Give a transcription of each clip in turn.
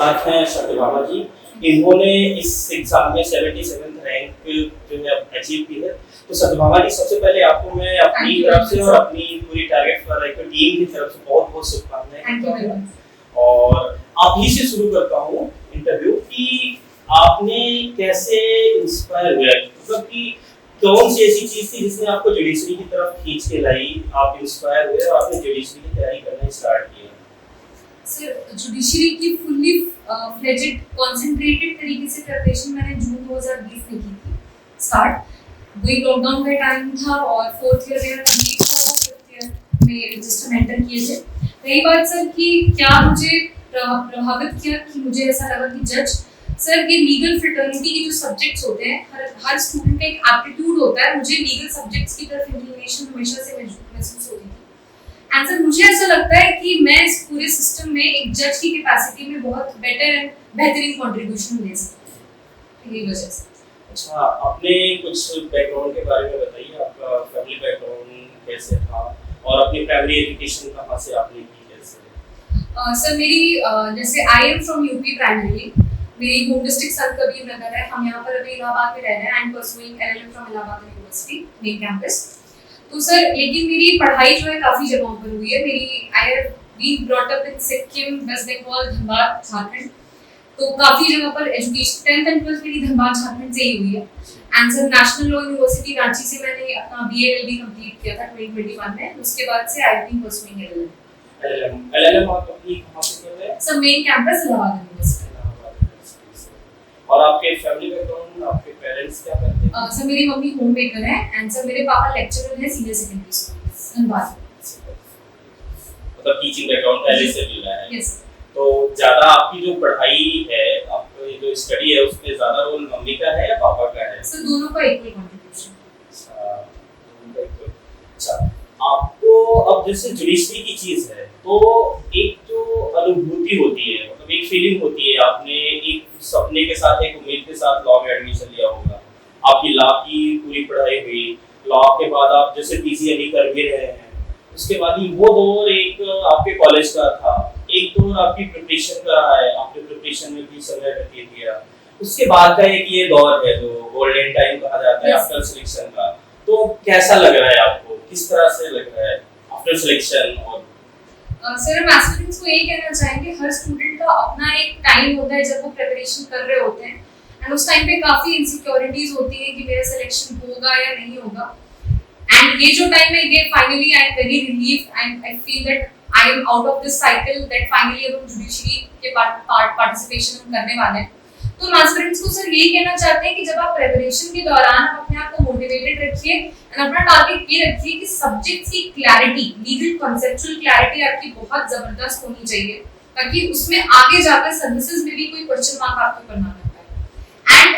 साथ हैं सत्यभामा जी। इन्होंने इस एग्जाम में 77th रैंक जो है अचीव की है। तो सत्यभामा जी, सबसे पहले आपको मैं अपनी तरफ से और अपनी पूरी टारगेट फॉर लाइफ टीम की तरफ से बहुत बहुत शुभकामनाएं। और आप ही से शुरू करता हूँ इंटरव्यू कि आपने कैसे इंस्पायर हुआ, मतलब कि कौन सी ऐसी चीज थी जिसने आपको जुडिशरी की तरफ खींच के लाई, आप इंस्पायर हुए और आपने जुडिशरी की तैयारी करना स्टार्ट किया? सर, जुडिशरी की फुल्ली फ्लेजेड कंसंट्रेटेड तरीके से प्रिपरेशन मैंने जून 2020 में की थी स्टार्ट। वही लॉकडाउन का टाइम था और 4th ईयर मेरा कंप्लीट हुआ, 5th ईयर में रजिस्टर एंटर किए थे। रही बात सर कि क्या मुझे प्रभावित किया कि मुझे ऐसा लगा कि जज सर ये लीगल फ्रेटर्निटी के जो सब्जेक्ट्स होते हैं, हर स्टूडेंट का एक एप्टीट्यूड होता है। मुझे लीगल सब्जेक्ट्स की तरफ इंक्लिनेशन हमेशा से महसूस होती थी। एंड सर मुझे ऐसा लगता है कि मैं इस पूरे सिस्टम में एक जज की कैपेसिटी में बहुत बेटर एंड बेहतरीन कंट्रीब्यूशन दे सकती हूँ, यही वजह से। अच्छा, अपने कुछ बैकग्राउंड के बारे में बताइए, आपका फैमिली बैकग्राउंड कैसे था और अपनी प्राइमरी एजुकेशन कहाँ से आपने की, कैसे? सर मेरी जैसे I am from UP primary. मेरी home district sir Kabir Nagar है। हम यहाँ पर अभी इलाहाबाद में रह रहे हैं। I am pursuing LLM from Allahabad university main campus. तो सर लेकिन मेरी पढ़ाई जो है काफ़ी जगहों पर हुई है। मेरी I have been brought up in Sikkim, West Bengal, Dhanbad, Jharkhand. तो काफ़ी जगह पर एजुकेशन 10th एंड 12th मेरी धनबाद झारखंड से ही हुई है। And sir national law university Ranchi से मैंने अपना BA LLB कंप्लीट किया था 2021 में। उसके बाद से I have been pursuing LLM आप अपनी कहाँ से कर रहे हैं? Sir main campus Allahabad university. और आपके फैमिली बैकग्राउंड, आपके पेरेंट्स क्या करते हैं? सर मेरी मम्मी होम मेकर है एंड सर मेरे पापा लेक्चरर हैं सीनियर सेकेंडरी स्कूल धनबाद। मतलब टीचिंग बैकग्राउंड पहले से भी रहा है। यस। तो ज्यादा आपकी जो पढ़ाई है, आपकी जो स्टडी है, उसमें ज्यादा रोल मम्मी का है या पापा का है? सर दोनों का इक्वल कंट्रीब्यूशन। अच्छा, आपको अब जैसे जुडिशरी की चीज है तो एक जो अनुभूति होती है, मतलब एक फीलिंग होती है, आपने एक सपने के साथ, एक उम्मीद के साथ लॉ में एडमिशन लिया होगा। आपकी लॉ की पूरी पढ़ाई हुई, लॉ के बाद आप जैसे PG अभी कर भी रहे हैं, उसके बाद ही वो दौर एक आपके कॉलेज का था, एक दौर आपकी प्रिपरेशन का है, आपने प्रिपरेशन में भी समय व्यतीत किया। उसके बाद का एक ये दौर है जो गोल्डन टाइम कहा जाता है आफ्टर सिलेक्शन का। तो कैसा लग रहा है आपको, किस तरह से लग रहा है आफ्टर सिलेक्शन? और सर हम एस्पिरेंट्स को यही कहना चाहेंगे, हर स्टूडेंट का अपना एक टाइम होता है जब वो प्रिपरेशन कर रहे होते हैं एंड उस टाइम पे काफी इनसिक्योरिटीज होती है कि मेरा सिलेक्शन होगा या नहीं होगा। एंड ये जो टाइम है, ये finally I am very relieved and I feel that I am out of this cycle, that finally अब हम जुडिशरी के पार्टिसिपेशन हम करने वाले हैं। तो हम एस्पिरेंट्स को सर यही कहना चाहते हैं कि जब आप प्रिपरेशन के दौरान आप अपने आप को मोटिवेटेड रखिए एंड अपना टारगेट ये रखिए कि सब्जेक्ट्स की क्लैरिटी, लीगल कॉन्सेप्चुअल क्लैरिटी आपकी बहुत जबरदस्त होनी चाहिए ताकि उसमें आगे जाकर सर्विसेज में भी कोई क्वेश्चन मार्क आपको करना ना पड़े। एंड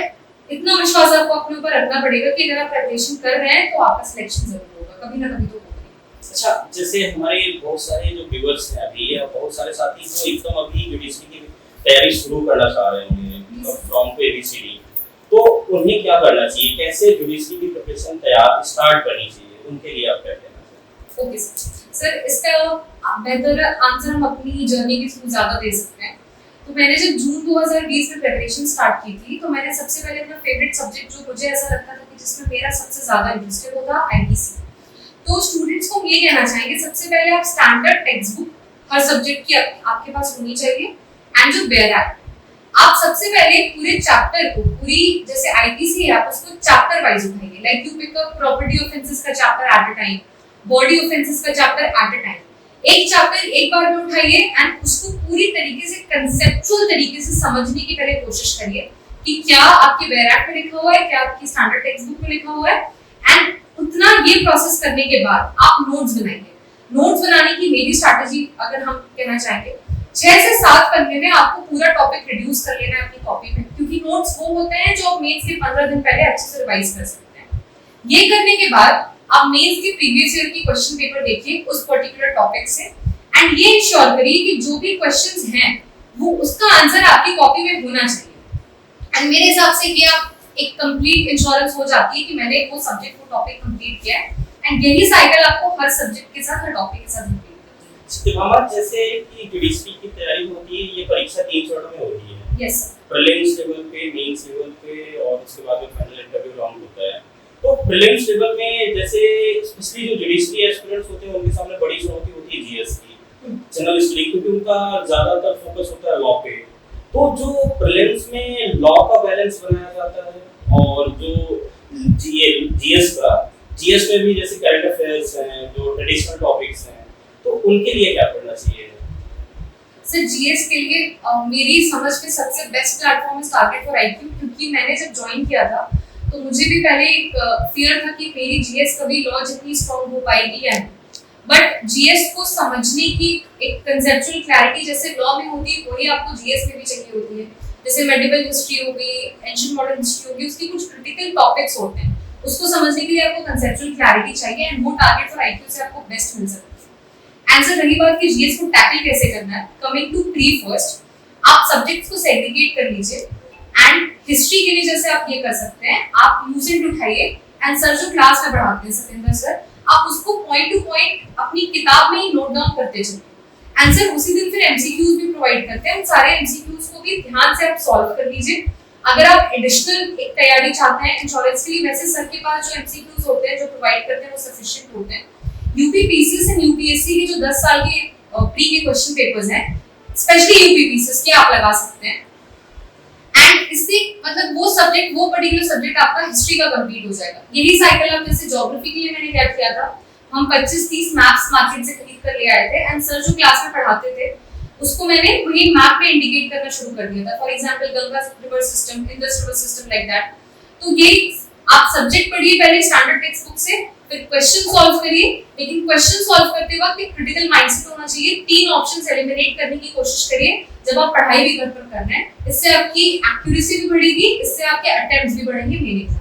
इतना विश्वास आपको अपने ऊपर रखना पड़ेगा कि अगर आप प्रिपरेशन कर रहे हैं तो आपका सिलेक्शन जरूर होगा, कभी ना कभी तो होगा। अच्छा, जैसे हमारे बहुत सारे जो व्यूअर्स हैं अभी, या बहुत सारे साथी जो एकदम अभी जुडिशरी की तैयारी शुरू करना चाह रहे होंगे फ्रॉम टू ABCD, तो उन्हें क्या करना चाहिए, कैसे जुडिशरी की प्रिपरेशन तैयार स्टार्ट करनी चाहिए, उनके लिए आप क्या कहना चाहेंगे? ओके सर, इसका बेहतर आंसर हम अपनी जर्नी के थ्रू ज़्यादा दे सकते हैं। तो मैंने जब जून 2020 में प्रिपरेशन स्टार्ट की थी तो मैंने सबसे पहले अपना फेवरेट सब्जेक्ट जो मुझे ऐसा लगता था कि जिसमें मेरा सबसे ज़्यादा इंटरेस्ट है वो था ITC। तो स्टूडेंट्स को ये कहना चाहेंगे, सबसे पहले आप स्टैंडर्ड टेक्स्ट बुक हर सब्जेक्ट की आपके पास होनी चाहिए एंड जो बेयर एक्ट, आप सबसे पहले पूरे चैप्टर को, पूरी जैसे ITC है, आप उसको चैप्टर वाइज उठाइए। Like you pick up property offences का chapter at a time, body offences का चैप्टर एट अ टाइम। एक चैप्टर एक बार में उठाइए एंड उसको पूरी तरीके से कंसेप्चुअल तरीके से समझने की पहले कोशिश करिए कि क्या आपके बेयर एक्ट में लिखा हुआ है, क्या आपकी स्टैंडर्ड टेक्स्ट बुक में लिखा हुआ है। एंड उतना ये प्रोसेस करने के बाद आप नोट्स बनाएंगे। नोट्स बनाने की मेरी स्ट्रैटेजी अगर हम कहना चाहेंगे, 6 से 7 पन्ने में आपको पूरा टॉपिक रिड्यूस कर लेना है अपनी कॉपी में, क्योंकि नोट्स वो होते हैं जो आप मेंस के 15 दिन पहले अच्छे से रिवाइज कर सकते हैं। ये करने के बाद आप मेंस के प्रीवियस ईयर की क्वेश्चन पेपर देखिए उस पर्टिकुलर टॉपिक से एंड ये इंश्योर करिए कि जो भी क्वेश्चंस हैं वो उसका आंसर आपकी कॉपी में होना चाहिए। एंड मेरे हिसाब से ये आप एक कंप्लीट इंश्योरेंस हो जाती है कि मैंने वो सब्जेक्ट को टॉपिक कंप्लीट किया है एंड यही साइकिल आपको हर सब्जेक्ट के साथ, हर टॉपिक के साथ सत्यभामा, जैसे कि जुडिशरी की तैयारी होती है, ये परीक्षा 3 चरणों में होती है। Yes sir. प्रीलिम्स लेवल पे, मेंस लेवल पे और उसके बाद में फाइनल इंटरव्यू राउंड होता है। तो प्रीलिम्स लेवल में जैसे स्पेशली जो जुडिशरी एस्पिरेंट्स होते हैं उनके सामने बड़ी चुनौती होती है जीएस की, जनरल स्टडी, क्योंकि उनका ज्यादातर फोकस होता है लॉ पे। तो जो प्रीलिम्स में लॉ का बैलेंस बनाया जाता है और जो जीएस का, जीएस में भी जैसे करंट अफेयर्स हैं, जो ट्रेडिशनल टॉपिक्स हैं, तो उनके लिए क्या करना चाहिए? सर जीएस के लिए मेरी समझ में सबसे बेस्ट प्लेटफॉर्म है टारगेट फॉर आईक्यू, क्योंकि मैंने जब ज्वाइन किया था तो मुझे भी पहले एक फियर था कि मेरी जीएस कभी लॉ जितनी स्ट्रांग हो पाएगी या नहीं, बट जीएस को समझने की एक कंसेप्चुअल क्लैरिटी जैसे लॉ में होती है वही आपको जीएस में भी चाहिए होती है। जैसे मेडिवल हिस्ट्री हो गई, एंशिएंट मॉडर्न हिस्ट्री हो गई, उसकी कुछ क्रिटिकल टॉपिक्स होते हैं, उसको समझने के लिए आपको कंसेप्चुअल क्लैरिटी चाहिए एंड वो टारगेट फॉर आईक्यू से आपको बेस्ट मिल सकता है। एंड सर रही बात कि जीएस को टैकल कैसे करना है, कमिंग टू प्री फर्स्ट, आप सब्जेक्ट्स को सेग्रीगेट कर लीजिए एंड हिस्ट्री के लिए जैसे आप ये कर सकते हैं, आप यूसेंट उठाइए एंड सर जो क्लास में पढ़ाते हैं सतेंद्र सर, आप उसको पॉइंट टू पॉइंट अपनी किताब में ही नोट डाउन करते चलिए एंड सर उसी दिन फिर एमसीक्यूज भी प्रोवाइड करते हैं, उन सारे एमसीक्यूज को भी ध्यान से आप सॉल्व कर लीजिए। अगर आप एडिशनल एक तैयारी चाहते हैं इंश्योरेंस के लिए, वैसे सर के पास जो एमसीक्यूज होते हैं जो प्रोवाइड करते हैं वो सफिशिएंट होते हैं। यूपीपीसीएस एंड यूपीएससी के जो 10 साल के प्री के क्वेश्चन पेपर्स हैं, स्पेशली यूपीपीसीएस के आप लगा सकते हैं एंड इससे मतलब वो सब्जेक्ट, वो पर्टिकुलर सब्जेक्ट आपका हिस्ट्री का कंप्लीट हो जाएगा। यही साइकिल आप जैसे ज्योग्राफी के लिए मैंने क्या किया था, हम 25-30 मैप्स मार्केट से खरीद कर ले आए थे एंड सर जो क्लास में पढ़ाते थे उसको मैंने वही मैप में इंडिकेट करना शुरू कर दिया था। For example Ganga river system, Indus river system, like that. तो ये आप सब्जेक्ट पढ़िए पहले स्टैंडर्ड टेक्स्ट बुक से, फिर क्वेश्चन सॉल्व करिए, लेकिन क्वेश्चन सॉल्व करते वक्त एक क्रिटिकल माइंडसेट होना चाहिए। 3 ऑप्शंस एलिमिनेट करने की कोशिश करिए जब आप पढ़ाई भी घर पर कर रहे हैं, इससे आपकी एक्यूरेसी भी बढ़ेगी, इससे आपके अटेम्प्ट्स भी बढ़ेंगे मेन एग्जाम।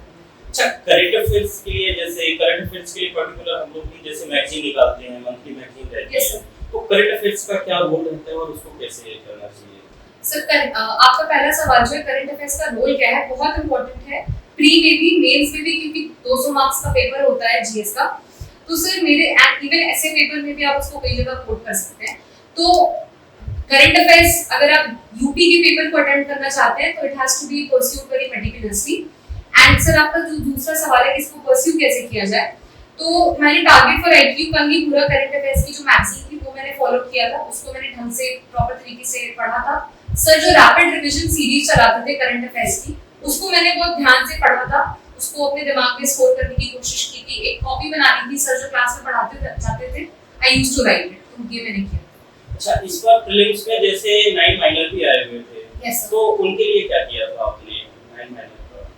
अच्छा, करंट अफेयर्स के लिए जैसे करंट अफेयर्स के लिए पर्टिकुलर हम लोग भी जैसे मैगजीन निकालते हैं, मंथली मैगजीन रहती है, तो करंट अफेयर्स का क्या रोल रहता है और उसको कैसे करना चाहिए? सर आपका पहला सवाल जो है करंट अफेयर्स का रोल क्या है, बहुत इंपॉर्टेंट है, प्री में भी मेंस में भी, क्योंकि 200 मार्क्स का पेपर होता है जीएस का। तो सर मेरे इवन ऐसे पेपर में भी आप उसको कई जगह कोट कर सकते हैं। तो करंट अफेयर्स अगर आप यूपी के पेपर को अटेंड करना चाहते हैं तो it has to be pursued very meticulously. And sir आपका जो दूसरा सवाल है कि इसको परस्यू कैसे किया जाए, तो मैंने टारगेट फॉर आईक्यू का ही पूरा करंट अफेयर्स की जो मैगजीन थी वो मैंने फॉलो किया था, उसको मैंने ढंग से प्रॉपर तरीके से पढ़ा था। सर जो रैपिड रिवीजन सीरीज चलाते थे करंट अफेयर्स की, उसको मैंने बहुत ध्यान से पढ़ा था, उसको अपने दिमाग में स्टोर करने की कोशिश की थी, एक कॉपी बना ली थी, सर जो क्लास में पढ़ाते जाते थे, I used to write it, तो ये मैंने किया। अच्छा, इस बार प्रीलिम्स में जैसे 9 माइनर भी आए हुए थे, yes, तो उनके लिए क्या किया था आपने 9 माइनर का?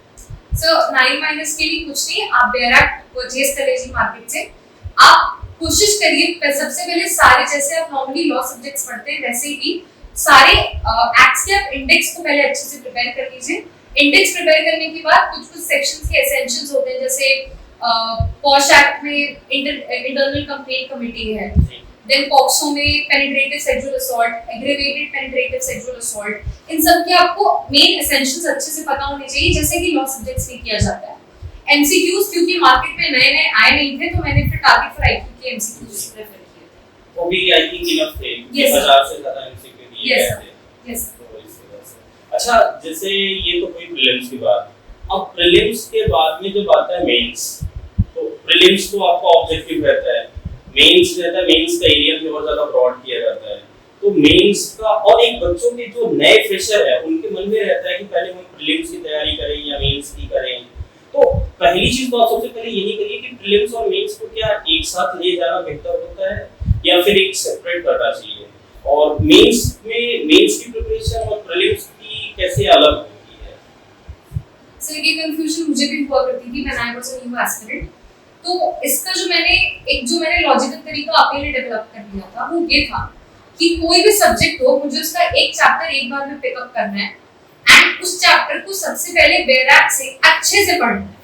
सो 9 माइनर्स के लिए कुछ नहीं, आप डायरेक्ट परचेज कर लीजिए मार्केट से। आप कोशिश करिए सबसे पहले सारे, जैसे आप नॉर्मली लॉ सब्जेक्ट्स पढ़ते हैं वैसे ही सारे एक्ट्स के आप इंडेक्स को पहले अच्छे से प्रिपेयर कर लीजिए। इंडेक्स प्रिपेयर करने के बाद कुछ कुछ सेक्शंस के एसेंशियल्स होते हैं, जैसे पॉश एक्ट में इंटरनल कंप्लेंट कमेटी है, देन पॉक्सो में penetrative sexual assault, aggravated penetrative sexual assault, इन सब के आपको मेन एसेंशियल्स अच्छे से पता होने चाहिए, जैसे कि लॉ सब्जेक्ट्स में किया जाता है। एमसीक्यूज क्योंकि मार्केट में नए नए आए नहीं थे, तो मैंने फिर टारगेट फॉर आईक्यू के एमसीक्यूज प्रेफर किए थे। वो भी आई थिंक इनफ थे, Yes, 1000 से ज्यादा एमसीक्यू दिए Yes, गए sir. थे। यस तो इस वजह से। अच्छा, जैसे ये तो कोई प्रीलिम्स की बात, अब प्रीलिम्स के बाद में जब आता है मेंस, तो प्रीलिम्स तो आपका ऑब्जेक्टिव रहता है, मेंस रहता है, मेंस का एरिया भी और ज्यादा ब्रॉड किया जाता है। तो मेंस का, और एक बच्चों के जो नए फ्रेशर है उनके मन में रहता है कि पहले हम प्रीलिम्स की तैयारी करें या मेंस की करें, तो पहली चीज तो आप सबसे पहले यही करिए कि प्रीलिम्स और मेंस को क्या एक साथ ले जाना बेहतर होता है या फिर एक सेपरेट करना चाहिए, और मेंस में मेंस की प्रिपरेशन और प्रीलिम्स की कैसे अलग होती है? सर ये कंफ्यूजन मुझे भी हुआ करती थी when I was a new aspirant. तो इसका जो मैंने लॉजिकल तरीका अपने लिए डेवलप कर लिया था वो ये था कि कोई भी सब्जेक्ट हो, मुझे उसका एक चैप्टर एक बार में पिकअप करना है एंड उस चैप्टर को सबसे पहले बैराक से अच्छे से पढ़ना है।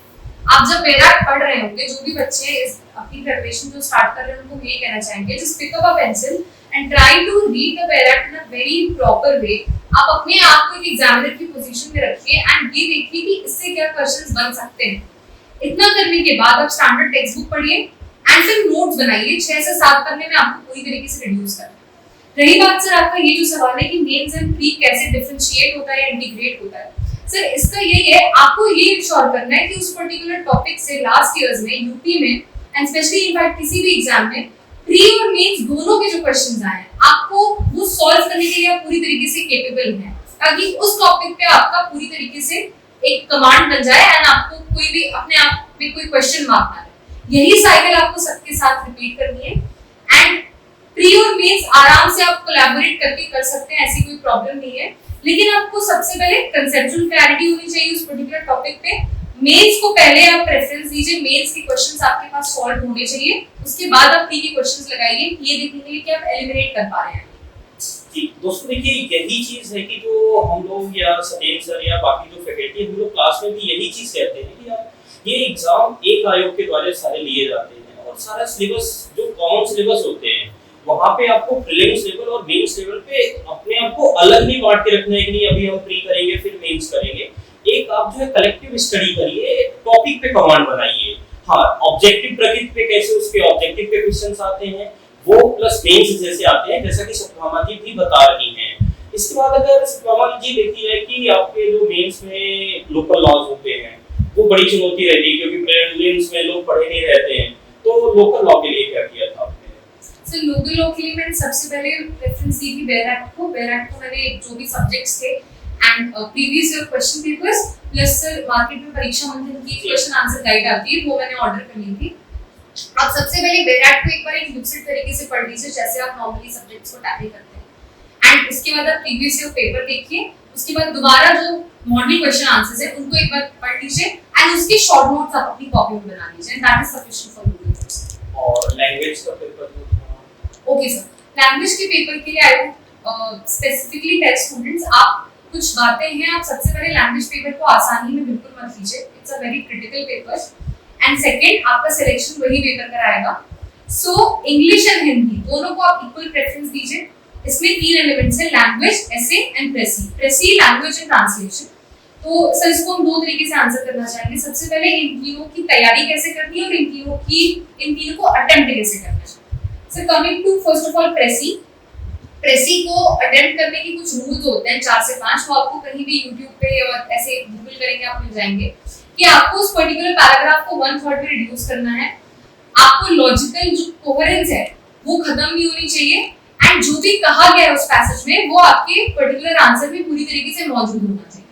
आप जब बैराक पढ़ रहे होंगे, जो भी बच्चे अपनी प्रिपरेशन जो स्टार्ट कर रहे हैं उनको ये कहना चाहेंगे, just pick up a pencil and try to read the bare act in a very proper way. आप अपने आप को एक एग्जामिनर की पोजीशन में रखिए एंड ये देखिए कि इससे क्या क्वेश्चंस बन सकते हैं। इतना करने के बाद आप स्टैंडर्ड टेक्स्ट बुक पढ़िए एंड फिर नोट्स बनाइए। 6 से 7 पन्ने में आपको पूरी तरीके से रिड्यूस करना है। रही बात सर आपका ये जो सवाल है कि मेंस एंड प्री कैसे डिफरेंशिएट होता है या इंटीग्रेट होता है, सर इसका यही है, आपको ये इंश्योर करना है कि उस पर्टिकुलर टॉपिक से लास्ट ईयर्स में यूपी में एंड स्पेशली इनफैक्ट किसी भी एग्जाम में प्री और मेंस दोनों के जो क्वेश्चंस आए हैं आपको वो सॉल्व करने के लिए आप पूरी तरीके से कैपेबल हैं, ताकि उस टॉपिक पे आपका पूरी तरीके से एक कमांड बन जाए एंड आपको कोई भी अपने आप में कोई क्वेश्चन मार्क ना रहे। यही साइकिल आपको सबके साथ रिपीट करनी है एंड प्री और मेंस आराम से आप कोलैबोरेट करके कर सकते हैं, ऐसी कोई प्रॉब्लम नहीं है। लेकिन आपको सबसे पहले कंसेप्चुअल क्लैरिटी होनी चाहिए उस पर्टिकुलर टॉपिक पे। मेंस को पहले आप प्रेफरेंस दीजिए, मेंस के क्वेश्चंस आपके पास सॉल्व होने चाहिए, उसके बाद आप प्री के क्वेश्चंस लगाइए, ये देखने के लिए कि आप एलिमिनेट कर पा रहे हैं। जी दोस्तों देखिए यही चीज है कि जो हम लोग या सतेन सर या बाकी जो फैकल्टी हम लोग क्लास में भी यही चीज कहते हैं कि आप ये एग्जाम एक आयोग के द्वारा सारे लिए जाते हैं और सारा सिलेबस जो कॉमन सिलेबस होते हैं वहाँ पे आपको प्रीलिम्स लेवल और मेंस लेवल पे अपने आप को अलग नहीं बांट के रखना है कि नहीं अभी हम प्री करेंगे फिर मेंस करेंगे। एक आप जो है कलेक्टिव स्टडी करिए, टॉपिक पे कमांड बनाइए। हाँ ऑब्जेक्टिव प्रकृति पे कैसे उसके ऑब्जेक्टिव पे क्वेश्चंस आते हैं वो प्लस मेंस जैसे आते हैं, जैसा कि सत्यभामा जी भी बता रही हैं। इसके बाद अगर सत्यभामा जी देखी जाए कि आपके जो मेंस में लोकल लॉज होते हैं वो बड़ी चुनौती रहती है क्योंकि प्रीलिम्स में लोग पढ़े नहीं रहते हैं, तो लोकल लॉ के लिए क्या किया था आपने? सर लोकल लॉ के लिए मैंने सबसे पहले प्रेफरेंस दी थी बेयर एक्ट को मैंने जो भी सब्जेक्ट्स थे and previous year question papers plus sir market में परीक्षा मंथन की क्वेश्चन आंसर गाइड आती है वो मैंने ऑर्डर कर ली थी। आप सबसे पहले बेयर एक्ट को एक बार एक लुसिड तरीके से पढ़ लीजिए जैसे आप नॉर्मली सब्जेक्ट्स को टैकल करते हैं एंड उसके बाद आप प्रीवियस ईयर पेपर देखिए, उसके बाद दोबारा जो मॉडल क्वेश्चन आंसर्स है उनको एक बार पढ़ लीजिए एंड उसके शॉर्ट नोट्स आप अपनी कॉपी में बना लीजिए, that is sufficient for you. और लैंग्वेज का पेपर ओके सर, लैंग्वेज के पेपर के लिए I would specifically tell students आप कुछ बातें हैं, आप सबसे पहले लैंग्वेज पेपर को आसानी में बिल्कुल मत लीजिए, it's a very critical paper and second आपका सिलेक्शन वही पेपर कराएगा। सो इंग्लिश एंड हिंदी दोनों को आप इक्वल प्रेफरेंस दीजिए। इसमें 3 एलिमेंट्स हैं, language, essay and precis. Precis language and translation. तो सर इसको हम 2 तरीके से आंसर करना चाहेंगे। सबसे पहले इन तीनों की तैयारी कैसे करनी है और इन तीनों को अटेम्प्ट कैसे करना है। So coming to first of all precis को अटेम्प्ट करने के कुछ रूल्स होते हैं 4 से 5, वो आपको कहीं भी यूट्यूब पे और ऐसे गूगल करेंगे आप मिल जाएंगे कि आपको उस पर्टिकुलर पैराग्राफ को 1/3 में रिड्यूस करना है। आपको लॉजिकल जो कोहेरेंस है वो खत्म नहीं होनी चाहिए एंड जो भी कहा गया है उस पैसेज में वो आपके पर्टिकुलर आंसर में पूरी तरीके से मौजूद होना चाहिए।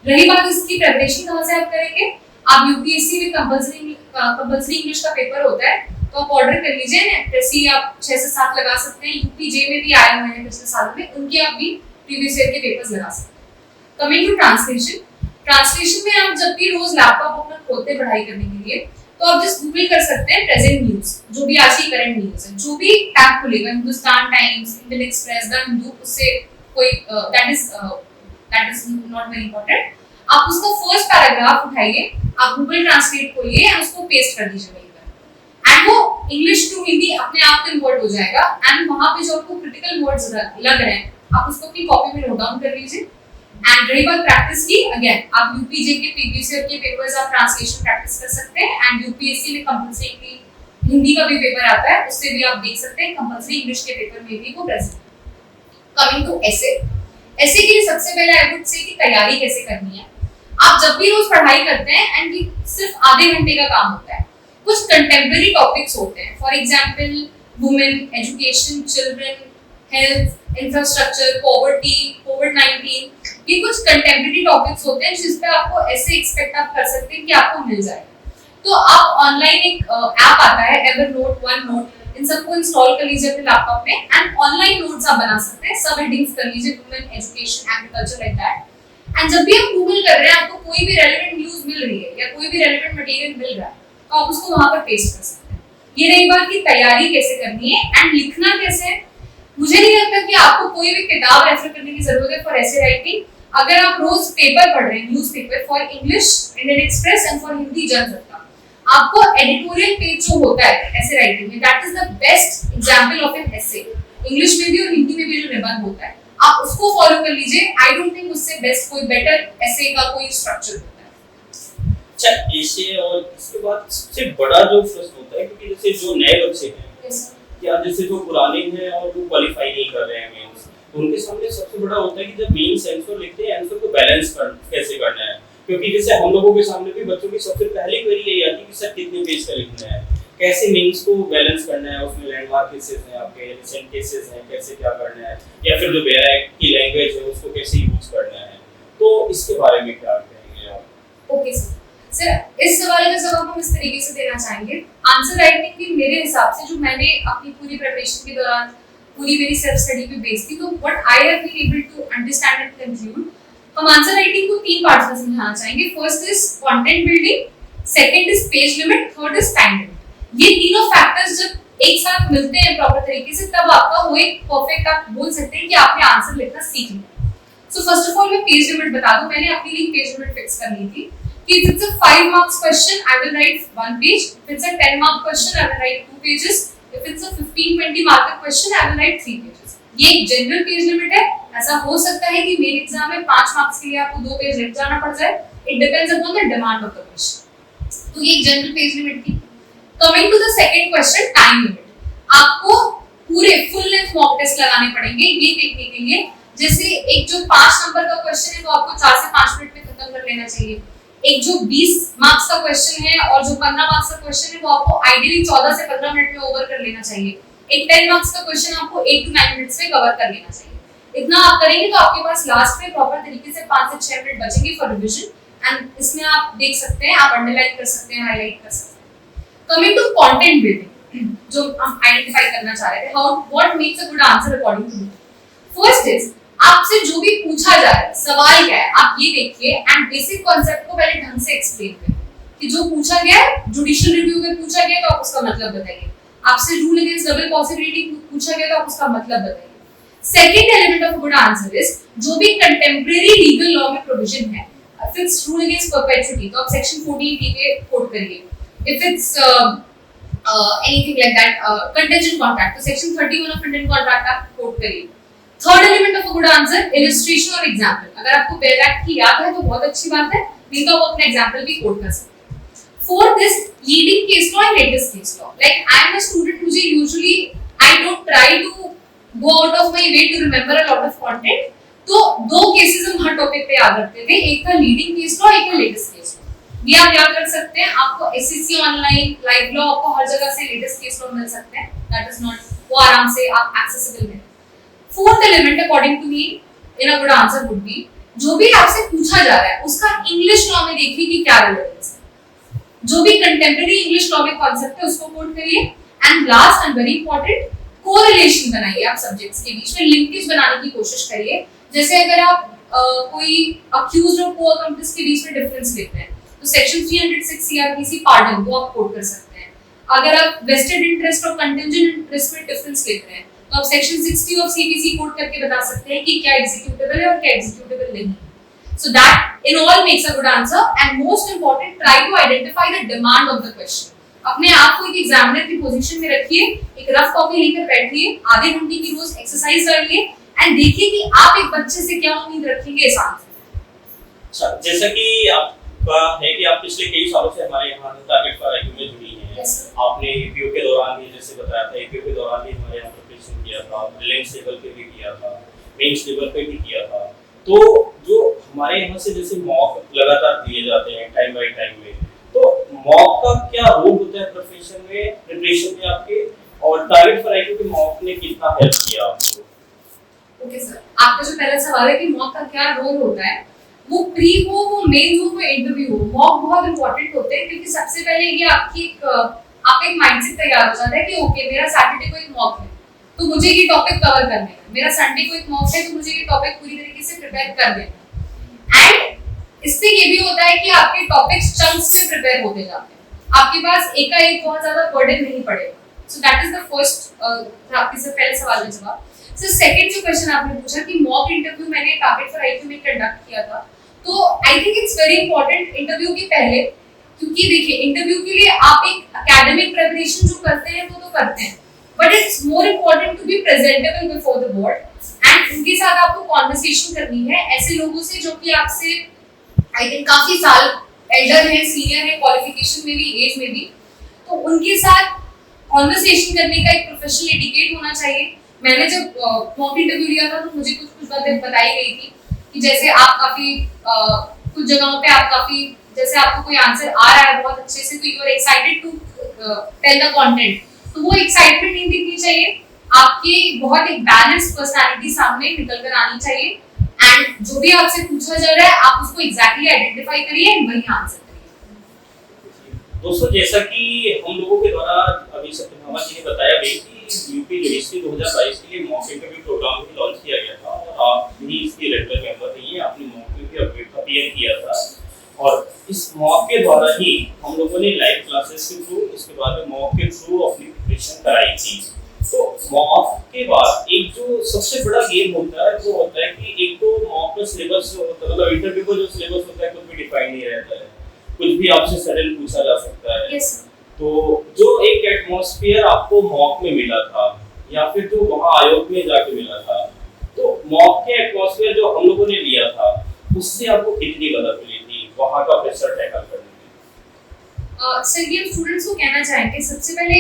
रही बात इसकी प्रिपरेशन कहाँ से आप करेंगे, आप यूपीएससी में कंपल्सरी इंग्लिश का पेपर होता है तो आप ऑर्डर कर लीजिए ना, प्रेसी आप 6 से 7 लगा सकते हैं। यूपीजे में भी आए हुए हैं पिछले सालों में, उनके आप भी प्रीवियस ईयर के पेपर्स लगा सकते हैं। कमिंग टू ट्रांसलेशन में आप जब भी रोज लैपटॉप अपना खोलते हैं पढ़ाई करने के लिए तो आप जस्ट गूगल कर सकते हैं प्रेजेंट न्यूज, जो भी आज की करंट न्यूज है, जो भी टैब खुलेगा, Hindustan times, Indian express, the Hindu, उससे कोई that is not very important. आप उसका फर्स्ट पैराग्राफ उठाइए, आप गूगल ट्रांसलेट खोलिए और उसको पेस्ट कर दीजिए वहीं पर एंड वो इंग्लिश टू हिंदी अपने आप कन्वर्ट हो जाएगा एंड वहां पे जो आपको क्रिटिकल वर्ड्स लग रहे हैं आप उसको अपनी कॉपी में नोट डाउन कर लीजिए। एंड रही बात प्रैक्टिस की, अगेन आप यूपीजे के प्रीवियस ईयर के पेपर्स आप ट्रांसलेशन प्रैक्टिस कर सकते हैं एंड यूपीएससी में कंपल्सरी हिंदी का भी पेपर आता है, उससे भी आप देख सकते हैं, कंपल्सरी इंग्लिश के पेपर में भी वो प्रेजेंट। कमिंग टू एसे के लिए सबसे पहले आई वुड से कि तैयारी कैसे करनी है। आप जब भी रोज पढ़ाई करते हैं एंड ये सिर्फ आधे घंटे का काम होता है, कुछ कंटेम्पररी टॉपिक्स होते हैं, for example women, education, children, health, infrastructure, poverty, कोविड-19, ये कुछ कंटेम्पररी टॉपिक्स होते हैं जिस पे आपको ऐसे एक्सपेक्ट आप कर सकते हैं कि आपको मिल जाएगा। तो आप ऑनलाइन एक ऐप आता है एवरनोट, OneNote, इन सबको इंस्टॉल कर लीजिए अपने लैपटॉप में एंड ऑनलाइन नोट्स आप बना सकते हैं, सब हेडिंग्स कर लीजिए, women, education, agriculture, like that. And जब भी आप गूगल कर रहे हैं आपको कोई भी रेलेवेंट न्यूज़ मिल रही है या कोई भी रेलेवेंट मटेरियल मिल रहा है तो आप उसको वहां पर पेस्ट कर सकते हैं। ये रही बात की तैयारी कैसे करनी है एंड लिखना कैसे है। मुझे नहीं लगता कि आपको कोई भी किताब रेफर करने की जरूरत है फॉर ऐसे राइटिंग। अगर आप रोज पेपर पढ़ रहे हैं, newspaper for English, Indian express and for Hindi general का, आपको एडिटोरियल पेज जो होता है ऐसे राइटिंग में, that is the best example of an essay. English में भी और हिंदी में भी जो निबंध होता है आप उसको फॉलो कर लीजिए। आई डोंट थिंक उससे बेस्ट कोई बेटर एसे का कोई स्ट्रक्चर होता है। अच्छा, ऐसे और इसके बाद सबसे बड़ा जो प्रश्न होता है क्योंकि जैसे जो नए बच्चे हैं क्या जैसे जो पुराने हैं और जो क्वालिफाई नहीं कर रहे हैं मेंस, तो उनके सामने सबसे बड़ा होता है कि जब मेंस आंसर लिखते हैं आंसर को बैलेंस कर कैसे करना है। क्योंकि जैसे हम लोगों के सामने भी बच्चों की सबसे पहली क्वेरी यही आती है कि सर कितने पेज का लिखना है, कैसे मेंस को बैलेंस करना है, उसमें लैंडमार्क केसेस हैं आपके, रिसेंट केसेस हैं, कैसे क्या करना है, या फिर जो बैक की लैंग्वेज है उसको कैसे यूज करना है। तो इसके बारे में क्या कहेंगे आप? ओके सर, इस सवाल का जवाब हम इस तरीके से देना चाहेंगे। आंसर राइटिंग की मेरे हिसाब से, जो मैंने अपनी पूरी प्रिपरेशन के दौरान पूरी मेरी सेल्फ स्टडी पे बेस्ड थी, तो what I have been able to understand and conclude, हम आंसर राइटिंग को 3 पार्ट्स में समझाना चाहेंगे। First is content building, second is page limit, third is time limit. ये तीनों फैक्टर्स जब एक साथ मिलते हैं प्रॉपर तरीके से, तब आपका वो एक परफेक्ट, आप बोल सकते हैं कि आपने आंसर लिखना सीख लिया। सो फर्स्ट ऑफ ऑल मैं पेज लिमिट बता दूं, मैंने अपने लिए पेज लिमिट फिक्स कर ली थी कि if it's a 5 marks question I will write 1 page, if it's a 10 mark question I will write 2 pages, if it's a 15-20 mark question I will write 3 pages। ये एक जनरल पेज लिमिट है। ऐसा हो सकता है कि मेन एग्जाम में 5 marks के लिए आपको 2 पेज लिख जाना पड़ जाए, it depends upon the demand of the question. तो ये एक जनरल पेज लिमिट थी। Coming to the second question, time limit, आपको पूरे फुल लेंथ मॉक टेस्ट लगाने पड़ेंगे ये देखने के लिए, जैसे एक जो 5 नंबर का क्वेश्चन है वो आपको 4 से 5 मिनट में खत्म कर लेना चाहिए, एक जो 20 मार्क्स का क्वेश्चन है और जो 15 मार्क्स का क्वेश्चन है वो आपको आइडियली 14 से 15 मिनट में ओवर कर लेना चाहिए, एक 10 मार्क्स का क्वेश्चन आपको 8 to 9 मिनट्स में कवर कर लेना चाहिए। इतना आप करेंगे तो आपके पास लास्ट में प्रॉपर तरीके से 5 से 6 मिनट बचेंगे फॉर रिवीजन। एंड इसमें आप देख सकते हैं, आप अंडरलाइन कर सकते हैं, हाईलाइट कर सकते हैं। कमिंग टू कंटेंट बिल्डिंग, जो हम आइडेंटिफाई करना चाह रहे थे, how what makes a good answer according to me. First is, आपसे जो भी पूछा जा रहा है, सवाल क्या है, आप ये देखिए एंड बेसिक कॉन्सेप्ट को पहले ढंग से एक्सप्लेन करें कि जो पूछा गया है, जुडिशियल रिव्यू में पूछा गया तो आप उसका मतलब बताइए, आपसे रूल अगेंस्ट डबल पॉसिबिलिटी पूछा गया तो आप उसका मतलब बताइए। Second element of good answer is, जो भी कंटेम्परेरी लीगल लॉ में प्रोविजन है, if it's rule against perpetuity तो आप सेक्शन 14T पे कोट करिए, if it's anything like that contingent contract तो सेक्शन 31 ऑफ इंडियन कॉन्ट्रैक्ट आप कोट करिए। Third element of a good answer, illustration और एग्जांपल। अगर आपको बेयर एक्ट की याद है तो बहुत अच्छी बात है, नहीं तो आप अपना एग्जांपल भी कोट कर सकते हैं। Fourth is leading case law and latest case law. Like I am a student, मुझे usually I don't try to go out of my way to remember a lot of content, तो 2 cases हम हर topic पे याद रखते थे, एक था leading case law, एक था लेटेस्ट केस लॉ। ये आप याद रख सकते हैं। आपको एससीसी ऑनलाइन लाइव लॉ आपको हर जगह से लेटेस्ट केस लॉ मिल सकते हैं, दैट इज नॉट, वो आराम से आप एक्सेसिबल है। Fourth element according to me in a good answer would be, जो भी आपसे पूछा जा रहा है उसका इंग्लिश लॉ में देखिए कि क्या रिलेवेंस है, जो भी कंटेम्परेरी इंग्लिश लॉ में कॉन्सेप्ट है उसको कोट करिए। And last and very important, correlation बनाइए, आप सब्जेक्ट्स के बीच में लिंकेज बनाने की कोशिश करिए। जैसे अगर आप कोई अक्यूज्ड और को-अकम्प्लिस के बीच में डिफरेंस लेते हैं तो सेक्शन 306 सीआरपीसी पार्डन वो आप कोट कर सकते हैं। अगर आप वेस्टेड इंटरेस्ट और कंटिंजेंट इंटरेस्ट में डिफरेंस लेते हैं तो आप सेक्शन 60 ऑफ सीपीसी कोट करके बता सकते हैं कि क्या एग्जीक्यूटेबल है और क्या एग्जीक्यूटेबल नहीं। So that in all makes a good answer, and most important, try to identify the demand of the question. अपने आप को एक एग्जामिनर की पोजीशन में रखिए, एक रफ कॉपी लेकर बैठिए, आधे घंटे की रोज एक्सरसाइज करिए एंड देखिए कि आप एक बच्चे से क्या उम्मीद रखेंगे इस आंसर। अच्छा, जैसा कि आपका है कि आप पिछले कई सालों से हमारे यहाँ टारगेट फॉर आईक्यू में जुड़ी हैं। yes, आपने एपीओ के दौरान भी जैसे बताया था, एपीओ के दौरान भी हमारे यहाँ प्रिपरेशन किया था, रिलायंस लेवल पे भी किया था, मेंस लेवल पे भी किया था। तो जो हमारे यहाँ से जैसे मॉक लगातार दिए जाते हैं टाइम बाय टाइम में, तो मॉक का क्या रोल होता है प्रोफेशन में, प्रिपरेशन में आपके, और टारगेट फॉर आईक्यू के मॉक ने कितना हेल्प किया आपको? ओके सर, आपका जो पहला सवाल है कि मॉक का क्या रोल होता है, वो प्री हो, वो मेन हो, वो इंटरव्यू हो, मॉक बहुत इंपॉर्टेंट होते हैं क्योंकि सबसे पहले ये आपका एक माइंडसेट तैयार हो जाता है कि ओके मेरा सैटरडे को एक मॉक है तो मुझे ये टॉपिक कवर करना है, मेरा संडे को एक मॉक है तो मुझे ये टॉपिक पूरी तरीके से प्रिपेयर कर देना है। एंड इससे ये भी होता है कि आपके टॉपिक्स चंक्स में प्रिपेयर होते जाते हैं, आपके पास एक बहुत ज्यादा बर्डन नहीं पड़ेगा। So that is the first आपके से पहले सवाल का जवाब। सो सेकंड जो क्वेश्चन आपने पूछा कि मॉक इंटरव्यू मैंने टारगेट फॉर आईक्यू में कंडक्ट किया था, तो I think it's very important interview के पहले, क्योंकि देखिए इंटरव्यू के लिए आप एक एकेडमिक प्रिपरेशन जो करते हैं वो तो करते हैं, but it's more important to be presentable before the board and उनके साथ आपको कॉन्वर्सेशन करनी है ऐसे लोगों से जो कि आपसे आई थिंक काफी साल एल्डर हैं, सीनियर हैं, क्वालिफिकेशन में भी, एज में भी, तो उनके साथ कॉन्वर्सेशन करने का एक प्रोफेशनल एटिकेट होना चाहिए। मैंने जब मॉक इंटरव्यू लिया था तो मुझे कुछ कुछ बातें बताई गई थी कि जैसे आप काफी कुछ जगहों पे आप काफी जैसे आपको कोई आंसर आ रहा है बहुत अच्छे से तो you are excited to tell the content, तो वो एक्साइटमेंट नहीं दिखनी चाहिए। आपकी बहुत एक बैलेंस्ड पर्सनालिटी सामने निकल कर आनी चाहिए एंड जो भी आपसे पूछा जा रहा है आप उसको एग्जैक्टली आइडेंटिफाई करिए एंड वही आंसर करिए। दोस्तों जैसा कि हम लोगों के द्वारा अभी सत्यभामा जी ने बताया भी कि यूपी यूनिवर्सिटी 2022 के लिए मॉक इंटरव्यू प्रोग्राम भी लॉन्च किया गया था और आप भी इसके रेगुलर मेंबर रही हैं, आपने मॉक में भी अपीयर किया था और इस मॉक के द्वारा ही हम लोगों ने लाइव क्लासेस के थ्रू इसके बाद में मॉक के थ्रू अपनी प्रिपरेशन कराई थी। तो मॉक के बाद एक जो सबसे बड़ा गेम होता है वो होता है कि एक तो मॉक का सिलेबस होता है, मतलब इंटरव्यू का जो सिलेबस होता है कुछ भी डिफाइन नहीं रहता है, कुछ भी आपसे सडन पूछा जा सकता है। yes. तो जो एक एटमॉस्फेयर आपको मॉक में मिला था या फिर जो वहाँ आयोग में जाके मिला था, तो मॉक के एटमॉस्फेयर जो हम लोगों ने लिया था उससे आपको कितनी मदद मिली थी वहाँ का प्रेशर टैकल करने में? सर ये स्टूडेंट्स को कहना चाहेंगे सबसे पहले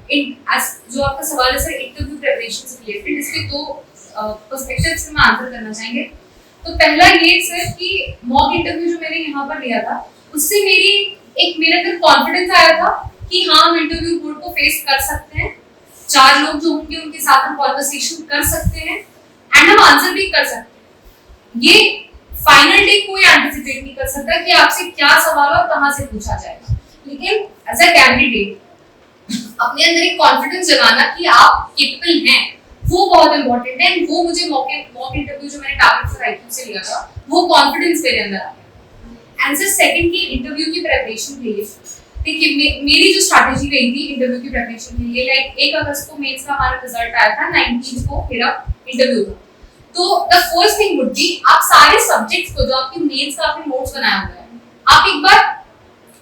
जो आपका सवाल है सर इंटरव्यू प्रिपरेशन से रिलेटेड, इसके दो पर्सपेक्टिव से मैं आंसर करना चाहेंगे। तो पहला ये सर कि मॉक इंटरव्यू जो मैंने यहाँ पर लिया था उससे मेरे अंदर कॉन्फिडेंस आया था कि हाँ हम इंटरव्यू बोर्ड को फेस कर सकते हैं, 4 लोग जो होंगे उनके साथ हम कॉन्वर्सेशन कर सकते हैं एंड हम आंसर भी कर सकते हैं। ये फाइनल डे कोई एंटिसिपेट नहीं कर सकता कि आपसे क्या सवाल और कहां से पूछा जाएगा, लेकिन एज अ कैंडिडेट अपने अंदर एक कॉन्फिडेंस जगाना कि आप कैपेबल हैं वो बहुत इंपॉर्टेंट है। वो मुझे मॉक इंटरव्यू जो मैंने टारगेट फॉर आईक्यू से लिया था वो कॉन्फिडेंस मेरे अंदर आ गया। एंड सर सेकंड की इंटरव्यू की प्रिपरेशन के लिए देखिए मेरी जो स्ट्रैटेजी रही थी इंटरव्यू की प्रिपरेशन के लिए, लाइक 1 अगस्त को मेंस का हमारा रिजल्ट आया था, 19 को मेरा इंटरव्यू था। तो the first thing would be आप सारे सब्जेक्ट्स को जो आपके मेंस का आपने नोट्स बनाया हुआ है आप एक बार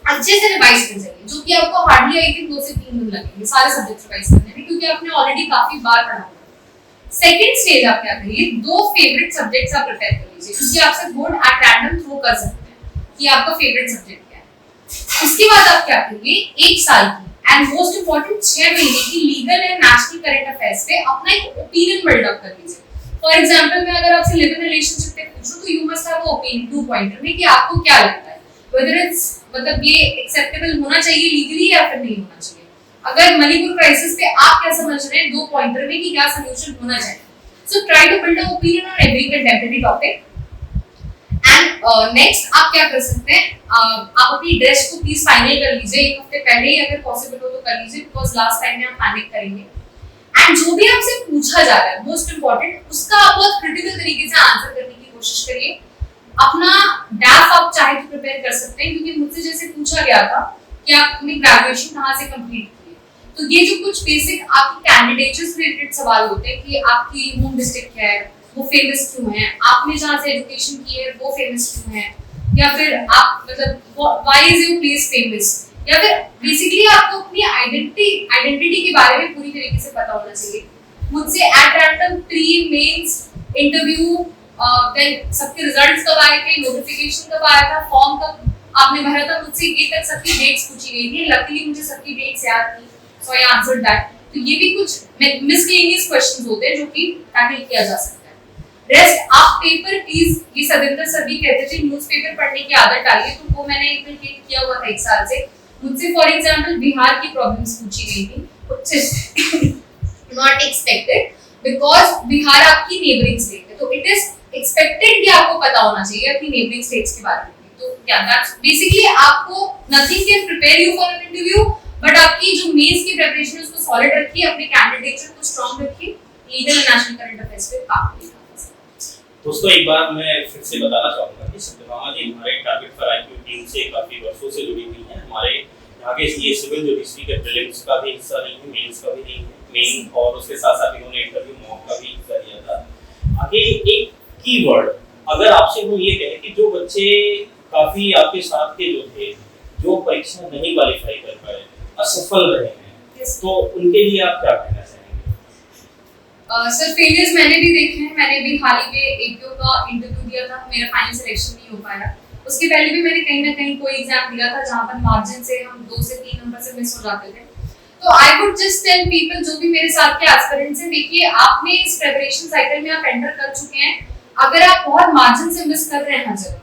अच्छे से रिवाइज कर जाइए, जो कि आपको हार्डली आई थिंक 2 से 3 दिन लगेंगे सारे सब्जेक्ट्स रिवाइज करने में, क्योंकि आपने ऑलरेडी काफी बार पढ़ा हुआ है। सेकंड स्टेज आप क्या करिए, 2 फेवरेट सब्जेक्ट्स आप प्रिपेयर कर लीजिए, क्योंकि आपसे बोर्ड एट रैंडम थ्रो कर सकते हैं कि आपका फेवरेट सब्जेक्ट क्या है। उसके बाद आप क्या करिए, 1 साल की एंड मोस्ट इंपॉर्टेंट 6 महीने की legal and national current affairs पे अपना एक ओपिनियन बिल्ड अप कर लीजिए। फॉर एग्जांपल मैं अगर आपसे लिव इन रिलेशनशिप पे पूछूं तो you must have opinion 2 pointer में कि आपको क्या लगता है, वेदर इट्स मतलब ये एक्सेप्टेबल होना चाहिए लीगली या फिर नहीं होना चाहिए। अगर मणिपुर क्राइसिस पे आप क्या समझ रहे हैं 2 पॉइंटर में कि क्या सॉल्यूशन होना चाहिए। So try to build a opinion on every contemporary topic. And next आप क्या कर सकते हैं, आप अपनी ड्रेस को प्लीज फाइनल कर लीजिए 1 हफ्ते पहले ही, अगर पॉसिबल हो तो कर लीजिए, बिकॉज़ लास्ट टाइम में हम पैनिक करेंगे। एंड जो भी आपसे पूछा जा रहा है मोस्ट इंपॉर्टेंट उसका आप बहुत क्रिटिकल तरीके से आंसर करने की कोशिश करिए। अपना डैफ आप चाहे तो प्रिपेयर कर सकते हैं, क्योंकि मुझसे जैसे पूछा गया था कि आप अपनी ग्रेजुएशन कहाँ से कंप्लीट किए, तो ये जो कुछ बेसिक आपकी कैंडिडेचर से रिलेटेड सवाल होते हैं कि आपकी होम डिस्ट्रिक्ट क्या है, वो फेमस क्यों है, आपने जहाँ से एजुकेशन की है वो फेमस क्यों है, या फिर आप मतलब why is your place famous, या फिर बेसिकली आपको अपनी आइडेंटिटी के बारे में पूरी तरीके से पता होना चाहिए। मुझसे at random pre mains interview then सबके रिजल्ट्स कब आए थे, नोटिफिकेशन कब आया था, फॉर्म कब आपने भरा था, मुझसे ये तक सबकी डेट्स पूछी गई थी। लकीली मुझे सबकी डेट्स याद थी, सो आई आंसर्ड दैट। तो ये भी कुछ मिसलेनियस क्वेश्चंस होते हैं जो कि टैकल किया जा सकता है। रेस्ट आप पेपर प्लीज, ये सदिंदर सर भी कहते थे न्यूज़पेपर पढ़ने की आदत डालिए, तो वो मैंने इम्प्लीमेंट किया हुआ था 1 साल से। मुझसे फॉर एग्जांपल बिहार की प्रॉब्लम्स पूछी गई थी, which is not expected because Bihar आपकी नेबरिंग स्टेट है, तो इट इज एक्सपेक्टेड कि आपको पता होना चाहिए अपनी नेबरिंग स्टेट्स के बारे में। तो क्या दैट्स बेसिकली आपको nothing can prepare you for an interview, but आपकी जो मेंस की प्रिपरेशन है उसको सॉलिड रखिए, अपने कैंडिडेचर को स्ट्रांग रखिए, legal and national current affairs पे काम कीजिए। दोस्तों एक बार मैं फिर से बताना चाहूँगा कि सत्यभामा जी हमारे टारगेट फॉर आईक्यू टीम से काफ़ी वर्षों से जुड़ी हुई हैं। हमारे यहाँ के ये सिविल जुडिशरी के प्रीलिम्स का भी हिस्सा नहीं है, मेंस का भी नहीं है, मेन और उसके साथ साथ इन्होंने इंटरव्यू मॉक का भी हिस्सा लिया था। आगे एक कीवर्ड अगर आपसे हम ये कहें कि जो बच्चे काफ़ी आपके साथ के जो थे जो परीक्षा नहीं क्वालिफाई कर पाए, असफल रहे हैं, तो उनके लिए आप क्या कहना चाहेंगे? सर फेलियर्स मैंने भी देखे हैं, मैंने भी हाल ही में एपीओ का इंटरव्यू दिया था, मेरा फाइनल सिलेक्शन नहीं हो पाया। उसके पहले भी मैंने कहीं ना कहीं कोई एग्जाम दिया था जहाँ पर मार्जिन से हम 2 से 3 नंबर से मिस हो जाते थे। तो I would just tell people जो भी मेरे साथ के एस्पिरेंट्स हैं, देखिए आपने इस प्रिपरेशन साइकिल में आप एंटर कर चुके हैं, अगर आप बहुत मार्जिन से मिस कर रहे हैं हर जगह,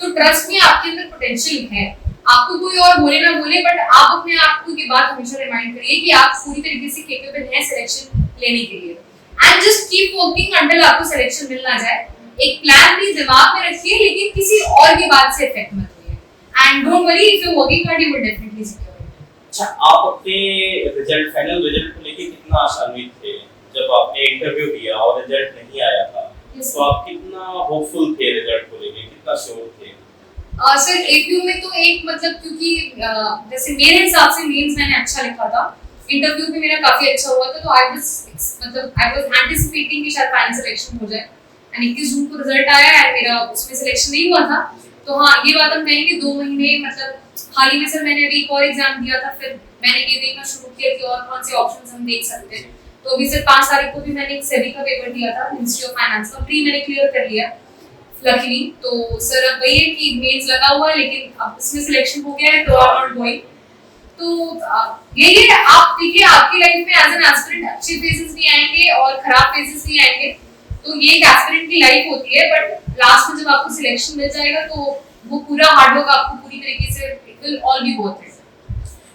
तो ट्रस्ट में आपके अंदर पोटेंशियल है। आपको कोई और बोले ना बोले, बट आप अपने आप को ये बात हमेशा रिमाइंड करिए कि आप पूरी तरीके से कैपेबल हैं सिलेक्शन लेने के लिए, and just keep working until आपको सिलेक्शन मिल ना जाए। एक प्लान भी दिमाग में रखिए, लेकिन किसी और की बात से इफेक्ट मत होइए, and don't worry, if you working hard you will definitely secure. अच्छा, आप अपने रिजल्ट, फाइनल रिजल्ट को लेके कितना आशान्वित थे जब आपने इंटरव्यू दिया और रिजल्ट नहीं आया था? तो आप कितना होपफुल थे रिजल्ट को लेके, कितना श्योर थे? सर एपीयू में तो एक मतलब, क्योंकि जैसे मेरे हिसाब से मेंस मैंने अच्छा लिखा था, इंटरव्यू भी मेरा काफी अच्छा हुआ था, तो आई वाज एंटिसिपेटिंग कि शायद फाइनल सिलेक्शन हो जाए, एंड 21 जून को रिजल्ट आया एंड मेरा उसमें सिलेक्शन नहीं हुआ था। तो हाँ, ये बात हम कहेंगे 2 महीने मतलब हाल ही में सर मैंने अभी एक और एग्जाम दिया था, फिर मैंने ये देखना शुरू किया कि और कौन से ऑप्शंस हम देख सकते हैं। तो अभी सर 5 तारीख को भी मैंने एक सेबी का पेपर दिया था, मिनिस्ट्री ऑफ फाइनेंस का, प्री मैंने क्लियर कर लिया लकीली। तो सर अब वही है कि मेंस लगा हुआ है, लेकिन अब इसमें सिलेक्शन हो गया है तो आई एम नॉट गोइंग। तो यही है, आप देखिए आपकी लाइफ में एज एन एस्पिरेंट अच्छे फेजेस भी आएंगे और खराब फेजेस भी आएंगे, तो ये एक एस्पिरेंट की लाइफ होती है, बट लास्ट में जब आपको सिलेक्शन मिल जाएगा तो वो पूरा हार्डवर्क आपको पूरी तरीके से it will all B worth it.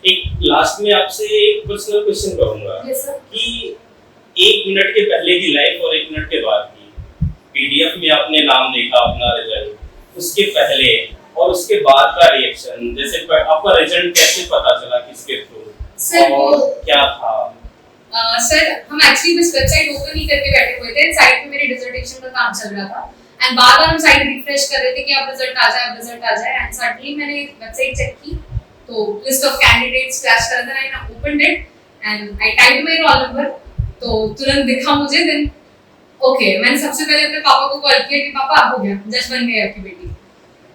एक लास्ट में आपसे एक पर्सनल क्वेश्चन करूंगा कि 1 मिनट के पहले की लाइफ और 1 मिनट के बाद की, पीडीएफ में आपने नाम देखा अपना रिजल्ट, उसके पहले और उसके बाद का रिएक्शन, जैसे आपका रिजल्ट कैसे पता चला, किसके थ्रू और क्या था? सर हम एक्चुअली बस वेबसाइट ओपन ही करके बैठे हुए थे, साइट पे मेरे डिसर्टेशन का काम चल रहा था, एंड बार बार हम साइट रिफ्रेश कर रहे थे कि अब रिजल्ट आ जाए, अब रिजल्ट आ जाए, एंड सडनली मैंने वेबसाइट चेक की तो लिस्ट ऑफ कैंडिडेट्स फ्लैश कर रहा था, and I opened it and I typed my roll number, तो तुरंत दिखा मुझे। देन ओके, मैंने सबसे पहले अपने पापा को कॉल किया कि पापा हो गया, जज बन गई आपकी बेटी।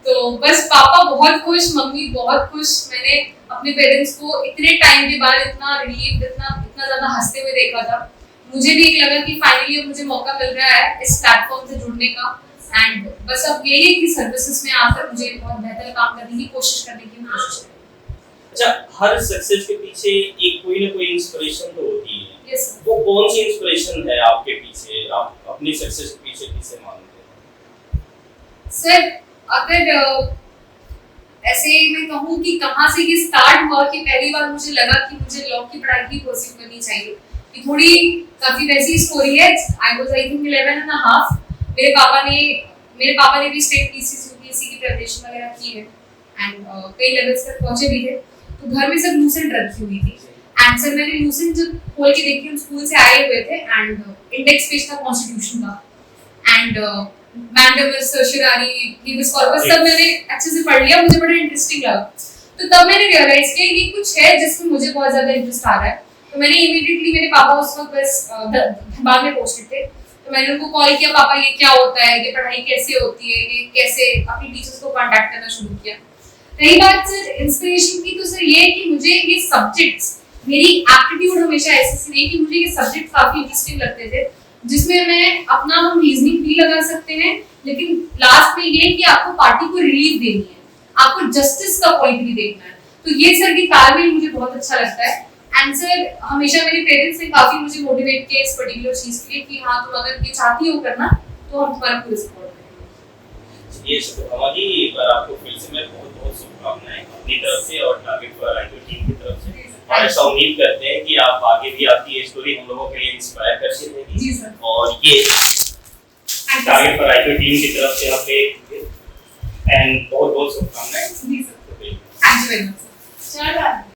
तो बस पापा बहुत खुश, मम्मी बहुत खुश। मैंने अपने पेरेंट्स को इतने टाइम के बाद इतना रिलीव, इतना ज्यादा हंसते हुए देखा था। मुझे भी एक लगा कि फाइनली अब मुझे मौका मिल रहा है इस प्लेटफॉर्म से जुड़ने का, एंड बस अब यही है कि सर्विसेज में आकर मुझे बहुत बेहतर काम करने की कोशिश करने की कोशिश है। अच्छा, हर सक्सेस के पीछे एक कोई ना कोई इंस्पिरेशन तो होती है। यस वो कौन सी इंस्पिरेशन है आपके पीछे? आप अपनी सक्सेस के पीछे किसे मानते हैं? सर अगर ऐसे मैं कहूँ कि कहाँ से ये स्टार्ट हुआ कि पहली बार मुझे लगा कि मुझे लॉ की पढ़ाई की परस्यू करनी चाहिए, कि थोड़ी काफी वैसी स्टोरी है। I was I think 11 and half. मेरे पापा ने भी स्टेट पीसीएस यूपीएससी की प्रिपरेशन वगैरह की है, एंड कई लेवल्स तक पहुंचे भी थे। तो घर में सब लूसेंट रखी हुई थी, एंड सर मैंने लूसेंट जब खोल के देखी, हम स्कूल से आए हुए थे, एंड इंडेक्स पेज था कॉन्स्टिट्यूशन का, एंड मैंडेमस, सर्शियरी, हीबियस कॉर्पस सब मैंने अच्छे से पढ़ लिया, मुझे बड़ा इंटरेस्टिंग लगा। तो तब मैंने रियलाइज किया ये कुछ है जिसमें मुझे बहुत ज्यादा इंटरेस्ट आ रहा है। तो मैंने इमीडिएटली, मेरे पापा उस वक्त बस धनबाद में पोस्टेड थे, तो मैंने उनको कॉल किया, पापा ये क्या होता है, ये पढ़ाई कैसे होती है, ये कैसे, अपनी टीचर्स को कांटेक्ट करना शुरू किया। रही बात सर इंस्पिरेशन की, तो सर ये कि मुझे ये सब्जेक्ट्स, मेरी एप्टीट्यूड हमेशा ऐसी रही कि मुझे ये सब्जेक्ट काफी इंटरेस्टिंग लगते थे, जिसमें मैं अपना हम रीजनिंग भी लगा सकते हैं, लेकिन लास्ट में ये कि आपको पार्टी को रिलीफ देनी है, आपको जस्टिस का पॉइंट भी देखना है। तो ये सर की तालमेल मुझे बहुत अच्छा लगता है, एंड सर हमेशा मेरे पेरेंट्स ने काफी मुझे मोटिवेट किया इस पर्टिकुलर चीज के लिए कि हाँ तुम अगर ये चाहती हो करना तो हम तुम्हारा पूरा सपोर्ट करेंगे। ये शुभकामना जी, एक बार आपको फिर से मैं बहुत बहुत शुभकामनाएं अपनी तरफ से और टारगेट फॉर आईटी टीम की तरफ से। और ऐसा उम्मीद करते हैं कि आप आगे भी आपकी ये स्टोरी हम लोगों के लिए इंस्पायर करती रहेगी। जी सर। और ये टारगेट फॉर आईटी टीम की तरफ से आपके एंड बहुत बहुत शुभकामनाएं। जी sir, thank you very much sir.